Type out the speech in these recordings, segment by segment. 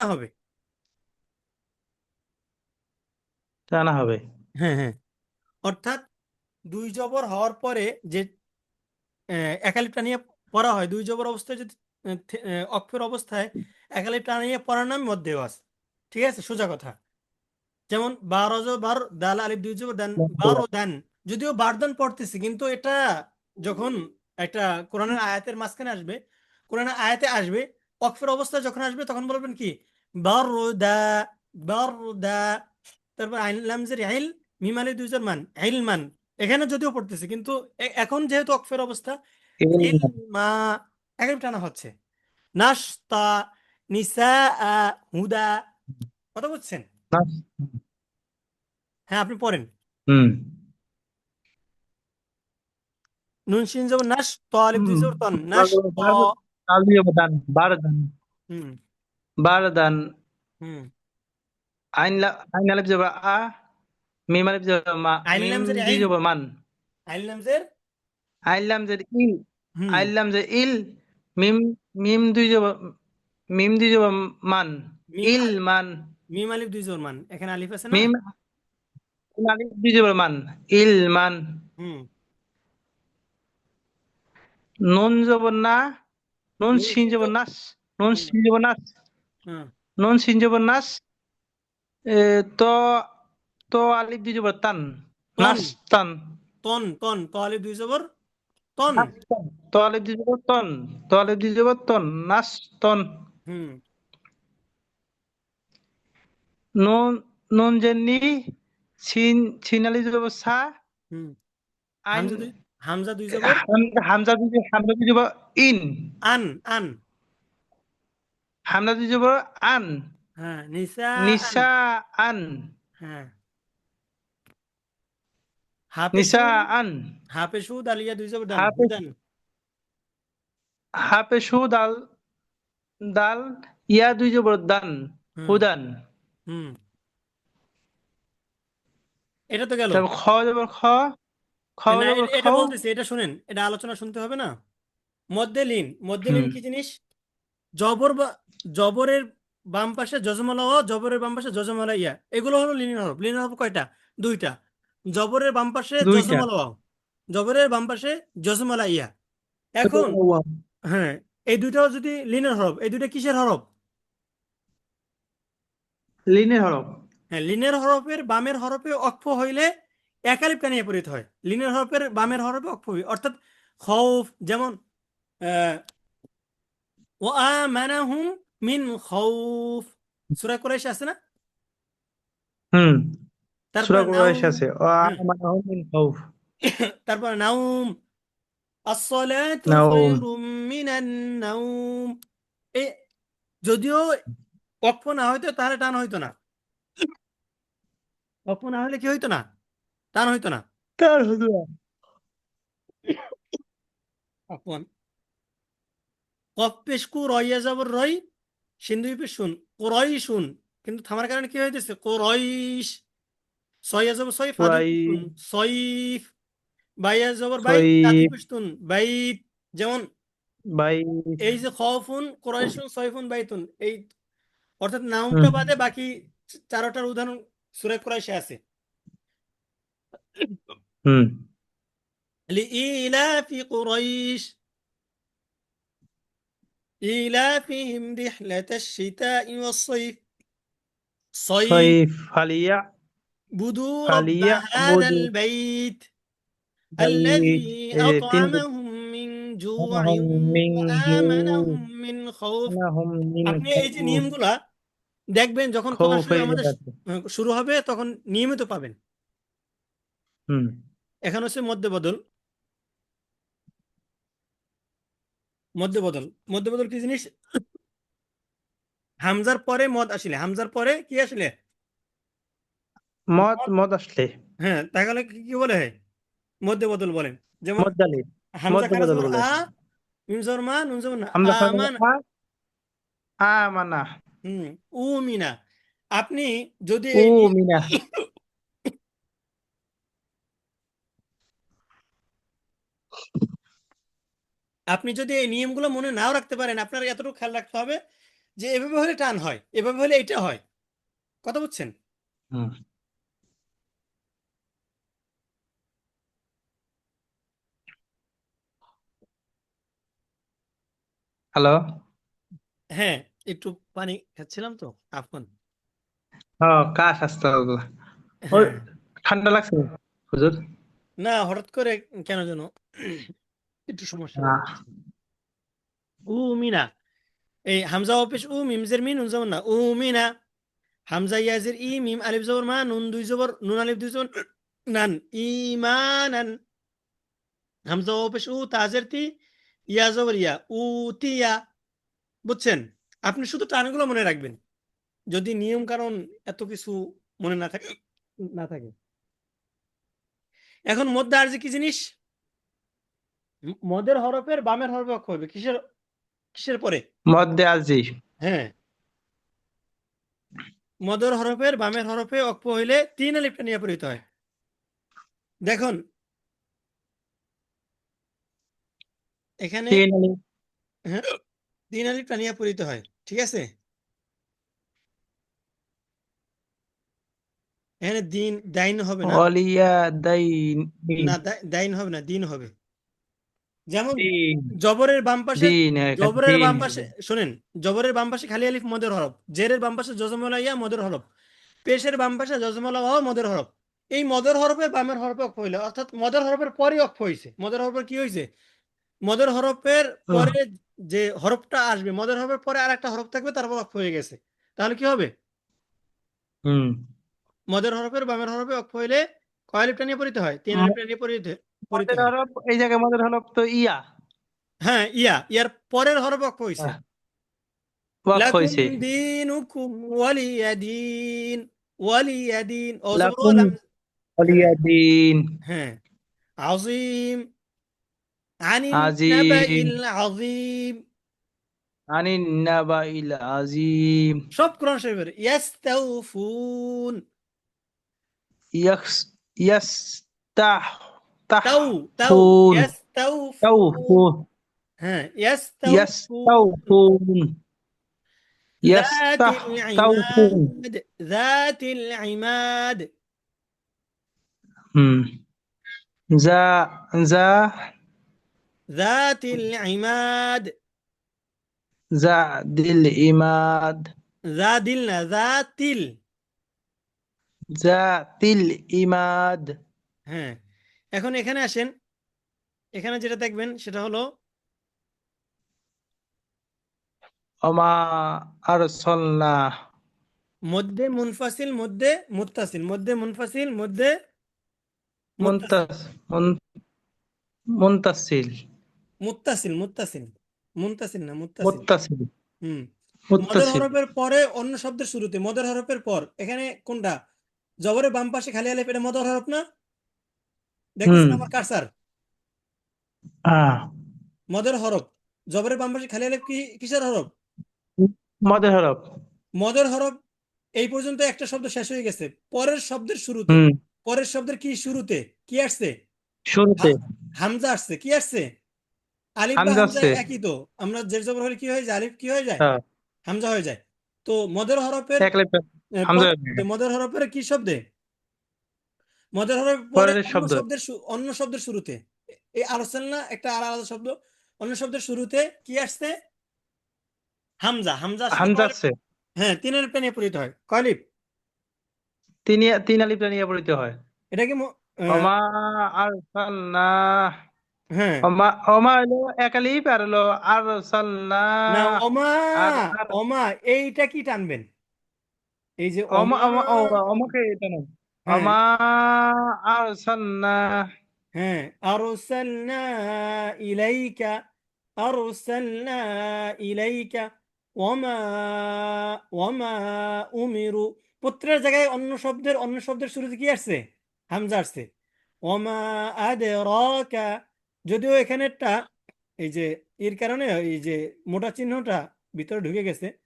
হবে। টানা হবে। হ্যাঁ হ্যাঁ, অর্থাৎ দুই জবর হওয়ার পরে যে একালিপটা নিয়ে পড়া হয়, দুই জবর অবস্থায় যদি অক্ষর অবস্থায় একালিপটা নিয়ে পড়ার নাম মধ্যে আছে। ঠিক আছে, সোজা কথা। যেমন বারো বার দাল আলিফ দুই জবর দান, বারো দান। যদিও বারদান পড়তেছি, কিন্তু এটা যখন একটা কোরআনের আয়াতের মাঝখানে আসবে, কোরআনের আয়াতে আসবে, অক্ষর অবস্থায় যখন আসবে তখন বলবেন কি বারদা, বারদা। তারপর আইন লামজের আইল, মিম আলিফ দুই জবর মান, আইল মান। এখানে যদিও পড়তেছি, কিন্তু এখন যেহেতু অক্ষর অবস্থা, ইল মা, একের টানা হচ্ছে। নাস্তা, নিসা, হুদা। কথা বুঝছেন? হ্যাঁ, আপনি পড়েন। হুম। নুন শিন জবর নাশ, ত আলিফ দুই জবর তন, নাশ ত। বারদান, বারদান, হুম বারদান। হুম। আইন আলিফ যাবে আ, মিম আলিফ যাবে মা, আইল মিম লামজের দুই আইল, যাবে মান। আইল লামজের। আইলাম যে ইল, হুম। আইলাম যে ইল, মিম, মিম দুই যাবে, মিম দুই যাবে মান, মিম ইল মান। মিম আলিফ দুই জবর মান, এখানে আলিফ আছে না? মিম আলিফ দুই যাবে মান, ইল মান। হুম। নুন যাবে না, নুন নুন সিন শিন যাবে নাস, নুন হুম সিন যাবে নাস, হুম। নুন সিন যাবে নাস। তো তো আলিফ দুই যাবে তান, তন, নাস তান। তন ত আলিফ দুই জবর তন। নাস তান। তো আলিফ দুই যাবে তন, তো আলিফ দুই যাবে তন, নাস তন। হুম নুন, নুন যে নি, সিন, সিন আলিফ দুই যাবে সা, হুম। আইন, হামজা দুই, হামজা দুই জবর হামজা দুই যাবে ইন, আন, আন। হামজা দুই যাবে আন, হ্যাঁ, নিসা আন। নিসা আন, হ্যাঁ। হাফেশু, নিসা আন। হাফেশু আলিয়া দুই জবর দান, হাফে, হুদান। হাফে সু দাল, দাল, ইয়া দুই যাবে দান, হুম হুদান। হুম। এটা তো গেল। তারপর খ যাবে খ, খ না, যাবে খ। এটা বলতেছি, এটা শুনেন, এটা আলোচনা শুনতে হবে না। মধ্যে লিন, মধ্যে লিন হুম। কি জিনিস? জবর বা জবরের বাম পাশে যজমালা ও, জবরের বাম পাশে যজমালা ইয়া, এগুলো হলো লিনিয়ার হরফ। লিনিয়ার হরফ কয়টা? দুইটা। জবরের বাম পাশে দুইটা। যজমালা ওয়াও, জবরের বাম পাশে যজমালা ইয়া। এখন হ্যাঁ, এই দুইটাও যদি লিনিয়ার হরফ, এই দুইটা কিসের হরফ? লিনের হরফ। হ্যাঁ, লিনিয়ার হরফের বামের হরফে অক্ফ হইলে একালিপ কানিয়ে পরিণত হয়। লিনিয়ার হরফের বামের হরফে অক্ফ হই, অর্থাৎ খৌফ, যেমন ও আমানাহুম মিন খৌফ, সূরা কুরাইশ আছে না? হুম। সূরা তারপরে কুরাইশ নাউম। আছে। ও হ্যাঁ, আমানাহুম মিন খাউফ। তারপরে নাউম, আসসালাতু নাউম। খায়রুম মিনান নাউম। এ যদিও অক্ফ না হইতো তাহলে টান হইতো না। অক্ফ না হলে কি হইতো না? টান হইতো না। তার হুজুরা। আফওয়ান। কফ পেশ কু রইয়া যাবর রই, সিন্ধু পেশ শুন, কোরই শুন। কিন্তু থামার কারণে কি হইতেছে? কোরইশ। সইয়া যাবর সই, ফাদু কুরাই, শুন, সইফ। বাইয়া যাবর বাই, তাতু সয়িব, পেশতুন, বাইত। যেমন বাই। এই যে খফুন, কোরাইশুন, সয়ফুন, বাইতুন, এই অর্থাৎ নাউমটা হুম। বাদে বাকি চারটার উদাহরণ সূরা কুরাইশে আছে। হুম। লিইলাফি কুরাইশ ইলাফিহিম রিহলাতাশ শিতাই ওয়াস সাইফ। সাইফ। সয়িফ ফালিয়া, বুদু রাব্ব ফালিয়া হাযাল বুদু। বাইত এই আল্লাযী তিনটে। আত'আমাহুম মিন জু'ইন আনাহুম মিন ওয়া জু, আমানাহুম মিন খাউফ। আনাহুম মিন আপনি এই যে খাউফ। নিয়মগুলা দেখবেন, যখন কোরআন খাউফ শরীফ এই আমাদের জায়গাতে। শুরু হবে তখন নিয়মিত পাবেন। হুম। এখন হচ্ছে মধ্যে বদল। মধ্যে বদল, মধ্যে বদল কি জিনিস? হামজার পরে মদ আসলে, হামজার পরে কি আসলে? মদ, মদ। মদ আসলে। হ্যাঁ, তাহলে কি কি বলে হয়? মধ্যে বদল বলেন। যেমন মদ্দালি, হামজা মধ্য খারা বদল জবর বলে। আ, মিম জবর মা, নুন জবর না, হামজা খান আমান। আমানা। হুম, উমিনা। আপনি যদি ও এই মিনা। আপনি যদি এই নিয়মগুলো মনে নাও রাখতে পারেন, আপনার এতটুকু খেয়াল রাখতে হবে যে এভাবে হলে টান হয়, এভাবে হলে এটা হয়। কথা বুঝছেন? হুম। হ্যালো। হ্যাঁ, একটু পানি খাচ্ছিলাম তো, আফগান। ও, কাশ আসতে হবে। ওই, হ্যাঁ। ঠান্ডা লাগছে হুজুর? না, হঠাৎ করে কেন যেন একটু সমস্যা হয়ে আহ, যাচ্ছে। মিনা, এই হামজা অপেশ মিমজের মিন নুন জবর না, মিনা। হামজা ইয়াজের মিম আলিফ জবর মা, নুন দুই জবর, নুন আলিফ দুই জবর নান, ইমানান। হামজা অপেশ তাজের তি, ইয়া জবর ইয়া, তিয়া। বুঝছেন? আপনি শুধু টানগুলো মনে রাখবেন, যদি নিয়ম কারণ এত কিছু মনে না থাকে। এখন মধ্যে আর যে কি জিনিস, মদের হরফের বামের হরফে অক্ষ হবে কিসের কিসের পরে? মধ্যে আজি। হ্যাঁ, মদের হরফের বামের হরফে অক্ষ হইলে তিন আলিফটা নিয়ে পরিহিত হয়। দেখুন এখানে, তিন আলি। হ্যাঁ, তিন আলিফটা নিয়ে পরিহিত হয়, ঠিক আছে? এখানে দিন দাইন হবে না। ওয়ালিয়া দাইন। না, দাইন হবে না, দিন হবে। যেমন দিন। জবরের বাম পাশে, দিন একটা জবরের দিন বাম পাশে হবে। শোনেন, জবরের বাম পাশে খালি আলিফ মদের হরফ, জেরের বাম পাশে জজমলা ইয়া মদের হরফ, পেশের বাম পাশে জজমলা ওয়াও মদের হরফ। এই মদের হরফের বামের হরফে অক্ষ হইলে, অর্থাৎ মদের হরফের পরে অক্ষ হয়েছে, মদের হরফের কি হয়েছে, মদের হরফের আহ, পরে যে হরফটা আসবে, মদের হরফের পরে আর একটা হরফ থাকবে, তারপর অক্ষ হয়ে গেছে। তাহলে কি হবে? হুম। মদের হরফের বামের হরফে অক্ষ হইলে কয় আলিফটা নিয়ে পড়িতে হয়? তিন ম- আলিফটা নিয়ে পড়িতে মদের হয়। হরফ, এই জায়গায় মদের হরফ তো ইয়া। হ্যাঁ, ইয়ার পরের হরফে অক্ষ হয়েছে। ওয়াক লাকুম হয়েছে। দীনুকুম ওয়ালিয়া দিন, ওয়ালিয়া দিন ও জবর লাকুম লাম। হ্যাঁ, ওয়ালিয়া দিন। হ্যাঁ। আজিম, আনিন আজিম। নাবাইল আজিম। আনিন নাবাইল আজিম। সব কোরআন শরীফের ইয়াস্তাউফুন। ইয়াস ইয়াস্তাহ তাও, তাও, তাহফুন। ইয়াস্তাউফুন। তাওফুন। হ্যাঁ, ইয়াস্তাউফুন। ইয়াস্তাওফুন। ذات ইয়াস্তাহতাউফুন। العماد، ذات العماد، হুম। যা যা ذات العماد। যা দিল ইমাদ। ذا দিল না, ذاتিল। যা তিল ইমাদ। হ্যাঁ, এখন এখানে আসেন, এখানে যেটা দেখবেন সেটা হলো ওমা আরসালনা। মধ্যে মুনফাসিল, মধ্যে মুত্তাসিল, মধ্যে মুনফাসিল, মধ্যে মুত্তাসিল, মুনতাস মুন- মুনতাসিল। মুত্তাসিল, মুত্তাসিল, মুনতাসিল না, মুত্তাসিল। মুত্তাসিল। হুম। মদের মুত্তাসিল। হরফের পরে অন্য শব্দের শুরুতে, মদের হরফের পর এখানে কোনটা, জবরের বাম পাশে খালি আলিফ, এটা মদের হরফ না? হুম। দেখতেছেন আমার কারসার? আহ মদের হরফ, জবরের বাম পাশে খালি আলিফ কি কিসের হরফ? মদের হরফ। মদের হরফ। এই পর্যন্ত একটা শব্দ শেষ হয়ে গেছে, পরের শব্দের শুরুতে, হুম। পরের শব্দের কি শুরুতে কি আসছে? শুরুতে হা- হামজা আসছে, কি আসছে? আলিফ বা হামজা হামজা আছে। একই তো। আমরা জের জবর হলে কি হয়ে যায়, আলিফ কি হয়ে যায়, হ্যাঁ, হামজা হয়ে যায়। তো মদের হরফের এক লেপটা হামজা পরে, হয়ে গেছে। মদের হরফের কি শব্দে, মদের হরফের পরে পরের অন্য শব্দ। শব্দের অন্য শব্দের শুরুতে, এই আলোচনা একটা আলাদা শব্দ, অন্য শব্দের শুরুতে কি আসছে? হামজা, হামজা আসলে হামজা কয় আলিফ? আছে। হ্যাঁ, তিনের পেনে পরিত হয় কয় আলিফ? তিন আলিফটা নিয়ে পড়িতে হয়। এটা কি আহ, ওমা আরসালনা। হ্যাঁ, ওমা হলো এক আলিফ, আর হলো আরসালনা। না, অমা, আর আর অমা, এইটা কি টানবেন, এই যে অমা অমা। অমা ও, অমাকে এটা না। হ্যাঁ, অমা আরসালনা। হ্যাঁ, আরসালনা ইলাইকা, আরসালনা ইলাইকা, ওয়ামা, ওয়ামা উমিরু। পুত্রের জায়গায় অন্য শব্দের শুরুতে কি আসছে? হামজা আসছে। ওয়ামা আদরাকা, যদিও এখানেরটা এই যে এর কারণে এই যে মোটা চিহ্নটা ভিতরে ঢুকে গেছে।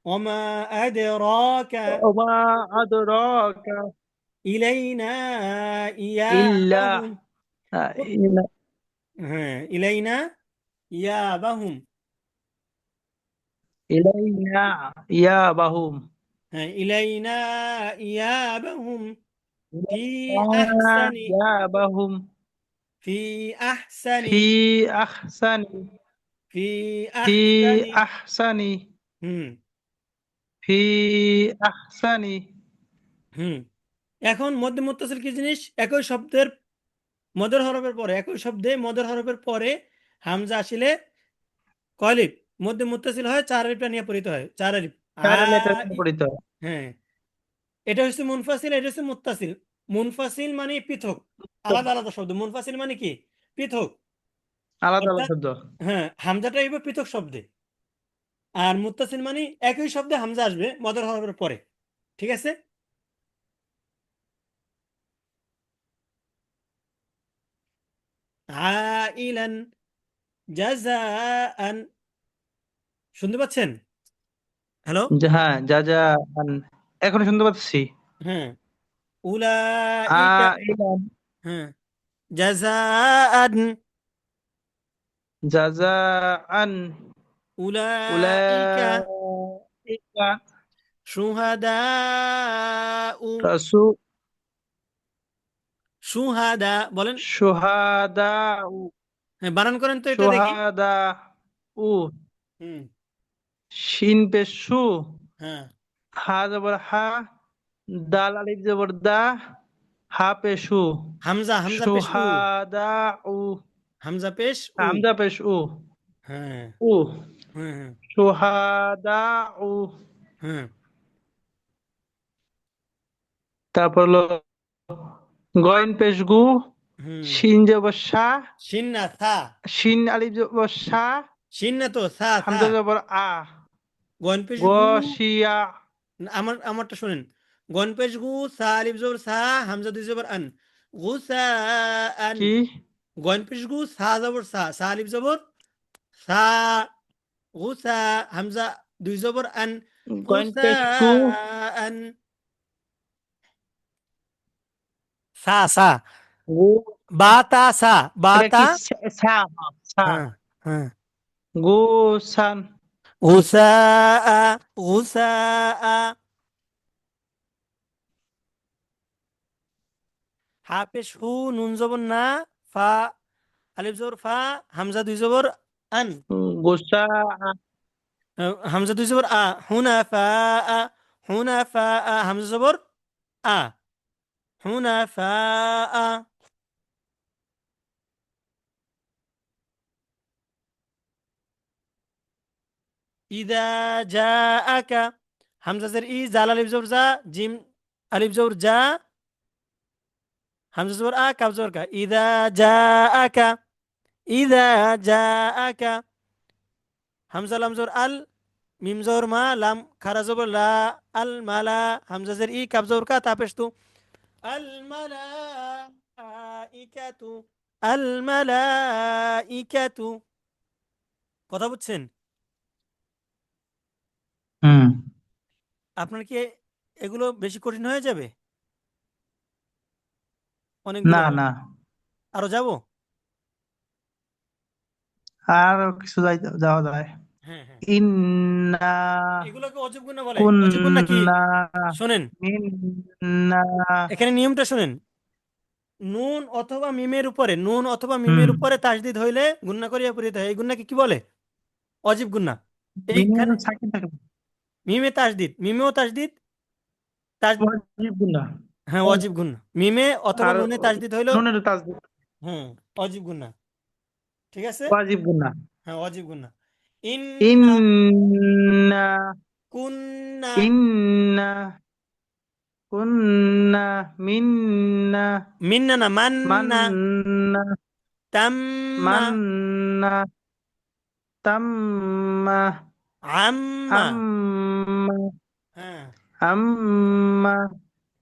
ওয়ামা আদরাকা ওমা আদরাকা ইলাইনা ইল্লা ইয়াবাহুম। ইলা হ্যাঁ, ইলাইনা ইয়াবাহুম। ইলাইনা ইয়াবাহুম। হ্যাঁ, ইলাইনা ইয়াবাহুম ফি ইলাইনা আহসানি, ইয়াবাহুম ফি আহসানি, ফি আহসানি ফি ফি আহসানি। আহসানি হুম ফি আহসানি। হুম এখন মধ্যে মুত্তাসিল কি জিনিস? একই শব্দের মদের হরফের পরে, একই শব্দে মদের হরফের পরে হামজা আসিলে কয় আলিফ? মধ্যে মুত্তাসিল হয়, চার আলিফটা নিয়ে পড়িতে হয়, চার আলিফ। আ চার লেটার ই- পড়িত। হ্যাঁ, এটা হচ্ছে মুনফাসিল, এটা হচ্ছে মুত্তাসিল। মুনফাসিল মানে পৃথক, আলাদা আলাদা শব্দ। মুনফাসিল মানে কি? পৃথক। আলাদা আলাদা অর্থাৎ শব্দ। হ্যাঁ, হামজাটা এইভাবে পৃথক শব্দে। আর মুত্তাসিল মানে একই শব্দে হামজা আসবে মদের হরফের পরে। ঠিক আছে? আইলান, জাযাআন। শুনতে পাচ্ছেন? হ্যালো? হ্যাঁ, যা যা এখন শুনতে পাচ্ছি। হ্যাঁ, উলাইকা। আইলান হ্যাঁ, জাযাআন, জাযাআন উলাইকা উলাইকা শুহাদাউ। রাসু শুহাদা বলেন। শুহাদাউ হ্যাঁ, বানান করেন তো এটা দেখি। শুহাদাউ। হুম। শিন পেশ শু, হ্যাঁ, হা জবর হা, দাল আলিফ জবর দা, হা পেশ হু, হামজা, হামজা পেশ উ। শুহাদাউ। হামজা পেশ উ। হামজা পেশ উ, হ্যাঁ উ হ্যাঁ হ্যাঁ শুহাদাউ। হ্যাঁ। তারপর হলো গইন পেশ গু, হুম। শিন জবর সা, শিন না থা। শিন আলিফ জবর সা, শিন না তো, থা থা। হামজা জবর আ, গন পেশ গ গু। শিয়া। আমারটা শুনেন। গন পেশ গু, সা আলিফ জবর সা, হামজা দুই জবর আন, গুসা আন। কি গন পেশ গু, সা জবর সা, সা আলিফ জবর সা, গুসা, হামজা দুই জবর আন, গইন গুসা পেশ গু, আন। সা সা, গু। বাতা সা, এটা বাতা। কি সা? সা হ্যাঁ হ্যাঁ। গুসান। গুসা গুসা। হাফেশ হু, নুন জবর না, ফা আলিফ জবর ফা, হামজা দুই জবর আন। গুসা। হামজা দুই জবর আ, হুনা ফা আ, হুনা ফা আ, হামজা জবর আ, হুনা ফা আ। ইদা জা আকা, হামজা জের ই, জাল আলিফ জবর জা, জিম আলিফ জবর জা, হামজা জবর আ, কাফ জবর কা। ইদা জা আকা, ইদা জা আকা, হামজা লাম জবর আল, মিম জবর মা, লাম খারা জবর লা, আল মালা, হামজা জের ই, কাফ জবর কা, তাপেশ তু। আল মালাইকাতু, আল মালাইকাতু। কথা বুঝছেন? হুম। আপনার কি এগুলো বেশি কঠিন হয়ে যাবে অনেক না দূর হবে? না, আরো যাব? আর কিছু যাওয়া যায়। হ্যাঁ হ্যাঁ। ইন্না এগুলোকে অজব গুণা বলে। অজব গুণা কি? কুন্না শোনেন, মিন্না। এখানে নিয়মটা শোনেন। নুন অথবা মিমের উপরে, নুন অথবা হুম। মিমের উপরে তাসদিদ হইলে গুণনা করিয়া পড়িতে হয়। এই গুণনাকে কি বলে? অজীব গুণনা। মিনিমাম এইখানে সাকিন থাকে। মিমে তাসদিদ, মিমেও তাসদিদ, তাস। ওয়াজিব গুনা। হ্যাঁ, অজীব গুণনা। মিমে অথবা আর নুনে তাসদিদ হইলো। নুনের তাসদিদ হুম, অজীব গুণনা। ঠিক আছে? ওয়াজিব গুনা। হ্যাঁ, অজীব গুণনা। ইন্না ইন্না কুন্না, ইন্না কুন্না মিন্না মিন্না না মান্না, মান্না তাম্মা, মান্না তাম্মা আম্মা। আম্মা হ্যাঁ আম্মা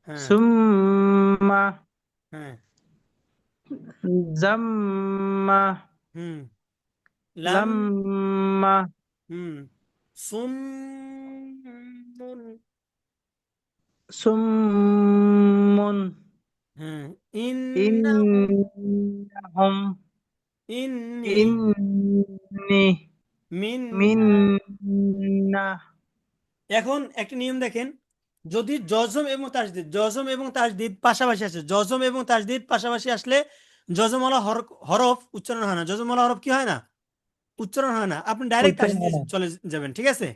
হ্যাঁ সুম্মা হ্যাঁ। জাম্মা হুম, লাম। লাম্মা হুম, সুম্মুন। সুম্মুন হ্যাঁ, ইন্নাহু, ইন্নাহুম ইন্নি, ইন্নি মিন্না, মিন্নি না। এখন একটা নিয়ম দেখেন, যদি জজম এবং তাসদিদ পাশাপাশি আসে, জজম এবং তাসদিদ পাশাপাশি আসলে জজমওয়ালা হরফ উচ্চারণ হয় না। জজমওয়ালা হরফ কি হয় না? উচ্চারণ হয় না। আপনি ডাইরেক্ট উচ্চারণ তাসদিদ হয় না। চলে যাবেন, ঠিক আছে?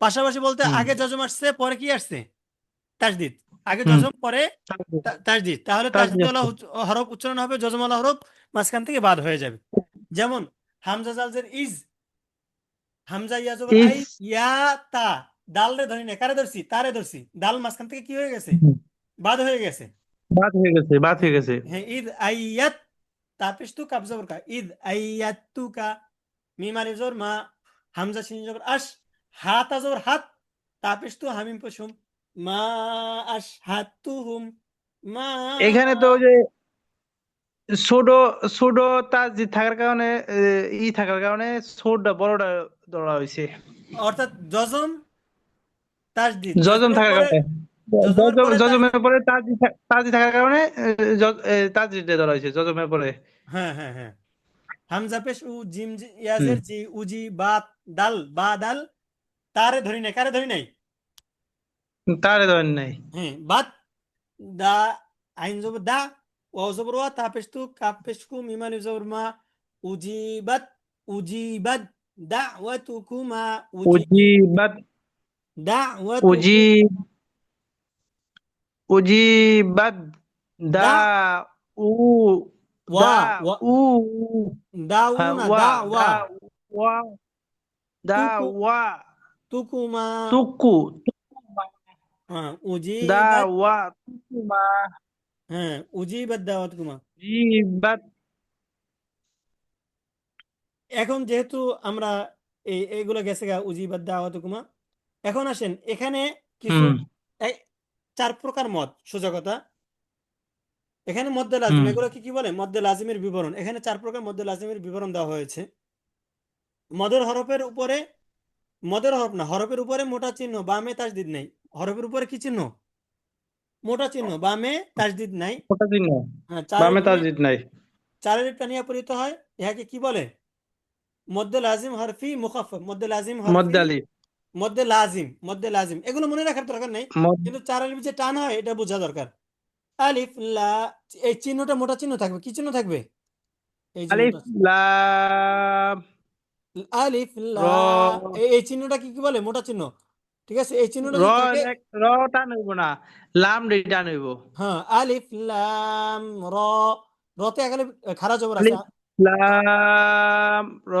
পাশাপাশি বলতে হুম আগে জজম আসছে, পরে কি আসছে? তাসদিদ। আগে হুম। জজম, পরে তাসদিদ। তাসদিদ। তাহলে তাসদিদ তাসদিদওয়ালা আছে। হরফ উচ্চারণ হবে, জজমওয়ালা হরফ মাঝখান থেকে বাদ হয়ে যাবে। যেমন হামজা জালজের ইজ, হামজা ইয়া জবর আই, ইস। ইয়া তা, দাল রে ধরি না, কারে ধরছি? তারে ধরছি। দাল মাঝখান থেকে কি হয়ে গেছে? হুম, বাদ হয়ে গেছে। বাদ হয়ে গেছে, বাদ হয়ে হ্যাঁ, গেছে। হ্যাঁ, ঈদ আইয়াত, তারপর তু কাবজা বরকা, ঈদ আইয়াত তু কা, মিম আলিফ জবর মা, হামজা শিন জবর আশ, হাত জবর হাত, তারপর তু হামিম পশুম, মা আশ হাত তু হুম, মা। এখানে তো ওই যে সুডো সুডো তাসদিদ থাকার কারণে থাকার কারণে ছোটটা বড়টা ধরা হয়েছে। অর্থাৎ জজম তাসদিদ, জজম থাকার কারণে, জজমের পরে তাসদিদ। জজমের পরে তাসদিদ থাকার কারণে তাসদিদটা ধরা হয়েছে জজমের পরে। হ্যাঁ, হ্যাঁ, হ্যাঁ। হামজা পেশ উ, জিম হুম। ইয়াজের জি, উজি বাত, দাল বা দাল, তারে ধরি নাই, কারে ধরি নাই? তারে ধরেন নাই। হ্যাঁ, বাত, দা, আইন জবর দা, ওয়াও জবর ওয়া, তা পেশ তু, কাপ পেশ কু, মিম আলিফ জবর মা, উজিবাত, উজিবাত, দাওয়াতুকুমা, উজিবাত। উজি দাওয়াতুকুম, উজিবাত। দা দা, উ ওয়া, দা ওয়া, উ দাউ হ্যাঁ, না, ওয়া দা দা ওয়া, ওয়া দা তুকু, ওয়া তুকুমা, তুকু হ্যাঁ, দা উজিবাত, ওয়া তুকুমা হ্যাঁ, উজিবাত দাওয়াতুকুমা। জিবাত। এখন যেহেতু আমরা এইগুলো গেছে গা, উজিবাদ দাওয়াতুকুমা, এখন আসেন এখানে কিছু হুম এই 4 প্রকার মদ, সোজা কথা। এখানে মদ্দে লাজিম, হুম। এগুলো কি কি বলে? মদ্দে লাজিমের বিবরণ। এখানে 4 প্রকার মদ্দে লাজিমের বিবরণ দেওয়া হয়েছে। মদের হরফের উপরে, মদের হরফ না, হরফের উপরে মোটা চিহ্ন, বামে তাসদিদ নেই। হরফের উপরে কি চিহ্ন? মোটা চিহ্ন, বামে তাসদিদ নাই। ওটা চিহ্ন, হ্যাঁ, বামে তাসদিদ নাই। চারের টানিয়া পরিত হয়। ইহাকে কি বলে? মদ্দে লাজিম হরফি মুখাফফ, মদ্দে লাজিম হরফি, মদ্দে আলিফ। মধ্যে লাজিম, এগুলো মনে রাখার দরকার নেই। মদ। কিন্তু চার আলিফ যে টান হয় এটা বোঝা দরকার। আলিফ লা, এই চিহ্নটা মোটা চিহ্ন থাকবে। কি চিহ্ন থাকবে? এই যে আলিফ মোটা, লাম আলিফ লা, র। এই চিহ্নটা কি কি বলে? মোটা চিহ্ন। ঠিক আছে, এই চিহ্নটা র যদি থাকে, র টান হইব না, লাম রে টান হইব। হ্যাঁ, আলিফ লাম র, রতে একালে খারা জবর আছে। আলিফ লাম র।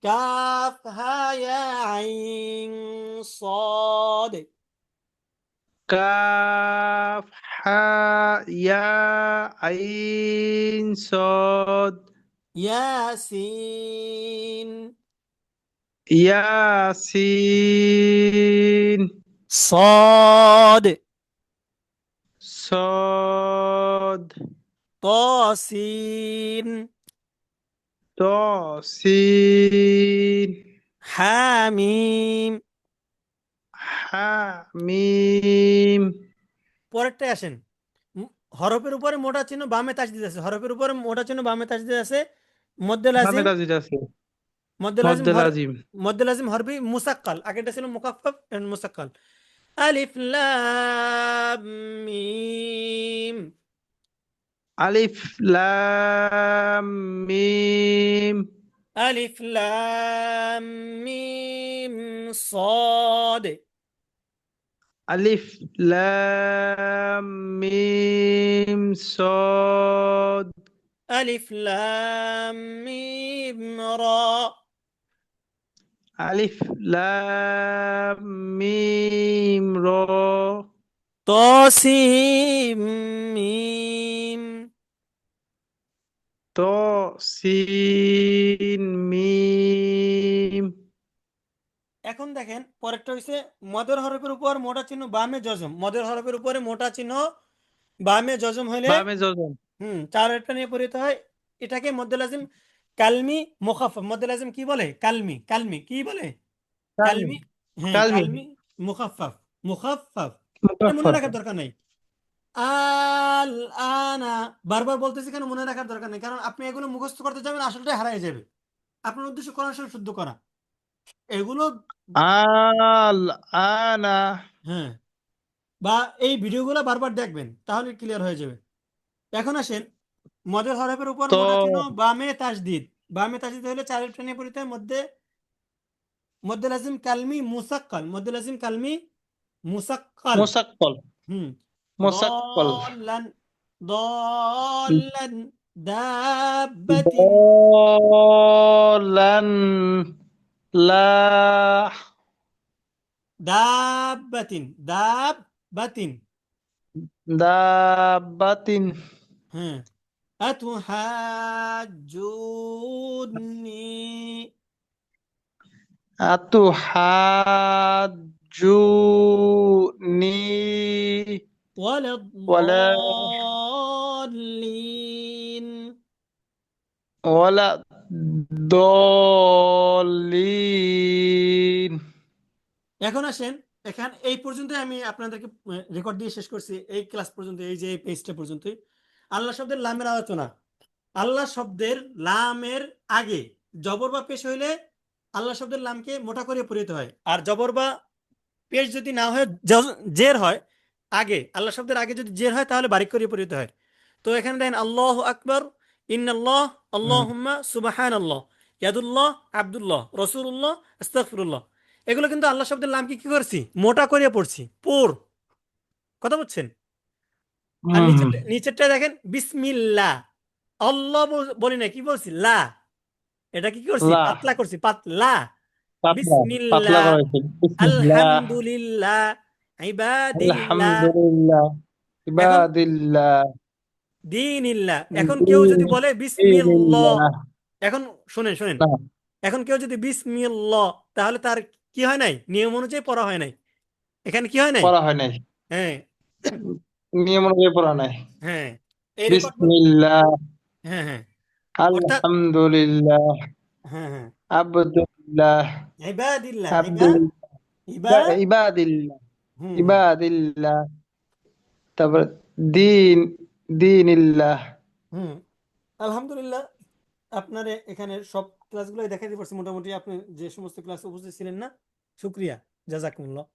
কাফ হা ইয়া আইন صاد, কাফ হা ইয়া আইন সদ। ইয়াসিন, ইয়াসিন صاد, সদ। طاسين، তসিন حاميم। হামিম। পরেরটায় আসেন। উম, হরফের উপরে মোটা চিহ্ন, বামে তাসদিদ আছে। হরফের উপরে মোটা চিহ্ন, বামে তাসদিদ আছে। মধ্যে বামে লাজিম, তাসদিদ আছে। মধ্যে লাজিম মদ্দে লাজিম। মধ্যে লাজিম হরফি মুসাক্কাল, আগেরটা ছিল মুকাফফাফ, এখন মুসাক্কাল। আলিফ লাম মিম, আলিফ লাম মিম। আলিফ লাম মিম صاد, আলিফ লাম মিম সদ। আলিফ লাম মিম র, আলিফ লাম মিম র। তসিম মিম। ত সিন মিম। এখন দেখেন পরেরটা হইছে মদের হরফের উপর মোটা চিহ্ন, বামে জজম। মদের হরফের উপরে মোটা চিহ্ন, বামে জজম হলে, বামে যজন। চারেরটা নিয়ে পড়িতে হয়। এটাকে মধ্যে লাজিম কালমি মুখাফফাফ। মধ্যে লাজিম কি বলে? কালমি, কালমি কি বলে? কালমি। কালমি, হ্যাঁ, কালমি কালমি মুখাফফাফ, মুখাফফাফ। এটা মনে মুকাফফাফ। রাখার দরকার নাই। আল আনা, বারবার বলতেছি কেন? মনে রাখার দরকার নেই, কারণ আপনি এগুলো মুখস্থ করতে যাবেন, আসলটাই হারিয়ে যাবে। আপনার উদ্দেশ্য কোরআন শরীফ শুদ্ধ করা। এগুলো আল আনা। হ্যাঁ, বা এই ভিডিওগুলো বারবার দেখবেন, তাহলে ক্লিয়ার হয়ে যাবে। এখন আসেন মদের হরফের উপর তো মোটা চিহ্ন বামে তাসদিদ। বামে তাসদিদ হলে চার টানে পড়িতে হয়, মধ্যে মধ্যে লাজিম কালমি মুসাক্কাল, মধ্যে লাজিম কালমি মুসাক্কাল। মুসাক্কল। হুম। মুসাক্কল। দলান, দলান, দাব্বাতিন, দলান। লা। দাব্বাতিন, দাব্বাতিন। দাবাতিন। হ্যাঁ। আতুহাজ্জুনি, আতু হাজুনি। ওয়ালা ওয়ালাদ্দাল্লিন। ওয়ালা দলিন। এখন আসেন, এখান এই পর্যন্ত আমি আপনাদেরকে রেকর্ড দিয়ে শেষ করছি, এই ক্লাস পর্যন্ত, এই যে এই পেজটা পর্যন্তই। আল্লাহ শব্দের লামের আলোচনা। আল্লাহ শব্দের লামের আগে জবর বা পেশ হইলে আল্লাহ শব্দের লামকে মোটা করে পড়িতে হয়, আর জবর বা পেশ যদি না হয়, জের হয় আগে, আল্লাহ শব্দের আগে যদি জের হয় তাহলে বারিক করে পড়িতে হয়। তো এখানে দেখেন আল্লাহ আকবর, ইন্নাল্লাহ, হুম, আল্লাহুম্মা সুবহানাল্লাহ, ইয়াদুল্লাহ, আব্দুল্লাহ, রসুল্লাহ, আস্তাগফিরুল্লাহ। এগুলো কিন্তু আল্লাহ শব্দের নামকে কি করছি, মোটা করে পড়ছি, কথা বুঝছেন? আর হুম, নিচের হুম। নিচেরটা দেখেন বিসমিল্লাহ, আল্লাহ বলি না, কি বলছি, লা। এটা কি করছি, লা। পাতলা করছি, পাতলা। পাতলা। পাতলা বিসমিল্লাহ, করা হয়েছে। বিসমিল্লাহ। আলহামদুলিল্লাহ, ইবাদিল্লাহ। আলহামদুলিল্লাহ। এখন ইবাদিল্লাহ। দিনিল্লাহ। এখন কেউ যদি বলে বিসমিল্লাহ, দিনিল্লাহ। এখন শুনেন শুনেন, না, এখন কেউ যদি বিসমিল্লাহ, তাহলে তার কি হয় নাই, নিয়ম অনুযায়ী পড়া হয় নাই, এখানে কি হয় নাই। পড়া হয় নাই। হ্যাঁ, নিয়ম অনুযায়ী পড়া নাই। হ্যাঁ, এই রেকর্ড। বিসমিল্লাহ। হ্যাঁ, হ্যাঁ, অর্থাৎ আলহামদুলিল্লাহ। হ্যাঁ, হ্যাঁ, আব্দুল্লাহ। ইবাদিল্লাহ, আব্দুল্লাহ। ইবা ইবাদিল্লাহ। হুম, হুম, ইবাদিল্লাহ। তারপর দিন। দিনিল্লাহ। হুম। আলহামদুলিল্লাহ, আপনার এখানে সব ক্লাসগুলোই দেখাতে পারছি মোটামুটি। আপনি যে সমস্ত ক্লাসে উপস্থিত ছিলেন না, শুক্রিয়া, জাজাকুমুল্লাহ।